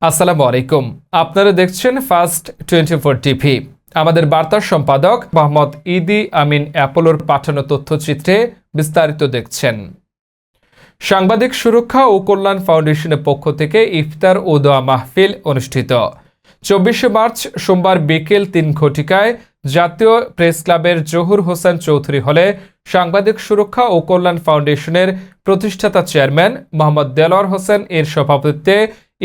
আসসালামু আলাইকুম। আপনারা দেখছেন ফার্স্ট 24 টিভি। আমাদের বার্তার সম্পাদক মোহাম্মদ ইদি আমিন অ্যাপোলোর পাঠানো তথ্যচিত্রে বিস্তারিত দেখছেন। সাংবাদিক সুরক্ষা ও কল্যাণ ফাউন্ডেশনের পক্ষ থেকে ইফতার ও দোয়া মাহফিল অনুষ্ঠিত। 24 মার্চ সোমবার বিকেল 3 ঘটিকায় জাতীয় প্রেস ক্লাবের জহুর হোসেন চৌধুরী হলে সাংবাদিক সুরক্ষা ও কল্যাণ ফাউন্ডেশনের প্রতিষ্ঠাতা চেয়ারম্যান মোহাম্মদ দেলোয়ার হোসেন এর সভাপতিত্বে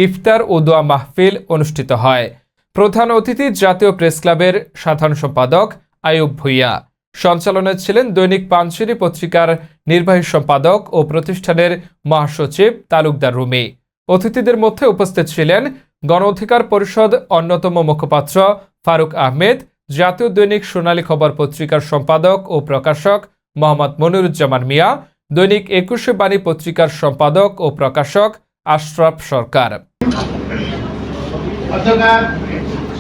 ইফতার ও দোয়া মাহফিল অনুষ্ঠিত হয়। প্রধান অতিথি জাতীয় প্রেস ক্লাবের সাধারণ সম্পাদক আয়ুব ভুইয়া। সঞ্চালনায় ছিলেন দৈনিক পাঞ্চেরি পত্রিকার নির্বাহী সম্পাদক ও প্রতিষ্ঠানের মহাসচিব তালুকদার রুমি। অতিথিদের মধ্যে উপস্থিত ছিলেন গণ অধিকার পরিষদ অন্যতম মুখপাত্র ফারুক আহমেদ, জাতীয় দৈনিক সোনালী খবর পত্রিকার সম্পাদক ও প্রকাশক মোহাম্মদ মনিরুজ্জামান মিয়া, দৈনিক 21 বাণী পত্রিকার সম্পাদক ও প্রকাশক আশরাফ সরকার।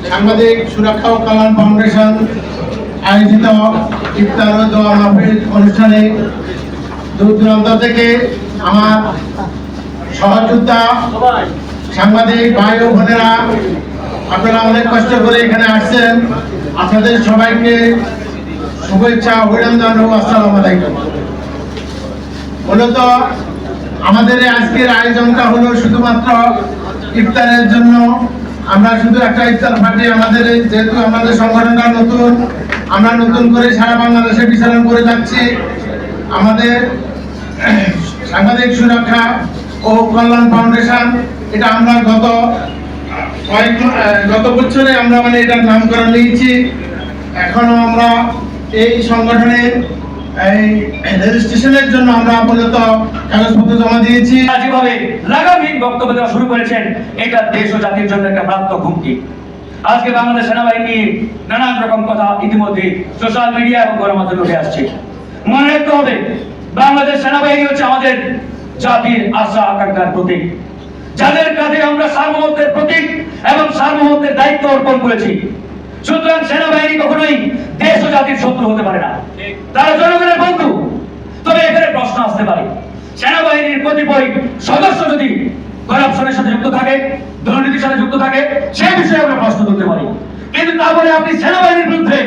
সাংবাদিক সুরক্ষা ও কল্যাণ ফাউন্ডেশন আয়োজিত ইফতার ও দোয়া মাহফিল অনুষ্ঠানে দূর দূরান্ত থেকে আমার সহযোদ্ধা সাংবাদিক ভাই ও বোনেরা, আপনারা অনেক কষ্ট করে এখানে আসছেন। আপনাদের সবাইকে শুভেচ্ছা, অভিনন্দন ও আসসালামু আলাইকুম। মূলত আমাদের আজকের আয়োজনটা হলো শুধুমাত্র ইফতারের জন্য। আমরা শুধু একটা ইফতার পার্টি, আমাদের যেহেতু আমাদের সংগঠনটা নতুন, আমরা নতুন করে সারা বাংলাদেশে বিচরণ করে যাচ্ছি। আমাদের সাংবাদিক সুরক্ষা ও কল্যাণ ফাউন্ডেশন, এটা আমরা গত বছরে আমরা এটার নামকরণ নিয়েছি। এখনো আমরা এই সংগঠনের রেজিস্ট্রেশনের জন্য আমরা আপাতত কাগজপত্র জমা দিয়েছি। যেভাবে লাগামহীন বক্তব্য দেওয়া শুরু করেছেন, এটা দেশ ও জাতির জন্য একটা মারাত্মক হুমকি। আজকে বাংলাদেশ সেনাবাহিনী নানান রকম কথা ইতিমধ্যে সোশ্যাল মিডিয়া এবং গণমাধ্যমে উঠে আসছে। মনে রাখতে হবে, বাংলাদেশ সেনাবাহিনী হচ্ছে আমাদের জাতির আশা আকাঙ্ক্ষার প্রতীক, যাদের কাছে আমরা সার্বভৌমত্বের প্রতীক এবং সার্বভৌমত্বের দায়িত্ব অর্পণ করেছি। সুতরাং সেনাবাহিনী কখনোই দেশ ও জাতির শত্রু হতে পারে না, তারা জনগণের বন্ধু। তবে এখানে প্রশ্ন আসতে পারে, সেনাবাহিনীর কতিপয় সদস্য যদি করাপশনের সাথে যুক্ত থাকে, দুর্নীতির সাথে যুক্ত থাকে, সেই বিষয়ে আমরা প্রশ্ন তুলতে পারি। কিন্তু তারপরে আপনি সেনাবাহিনীর বিরুদ্ধে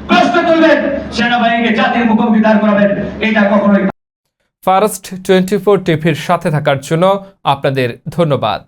প্রশ্ন তুলবেন, সেনাবাহিনীকে জাতির মুখোমুখি দাঁড় করাবেন, এটা কখনোই। ফার্স্ট 24 টিভির সাথে থাকার জন্য আপনাদের ধন্যবাদ।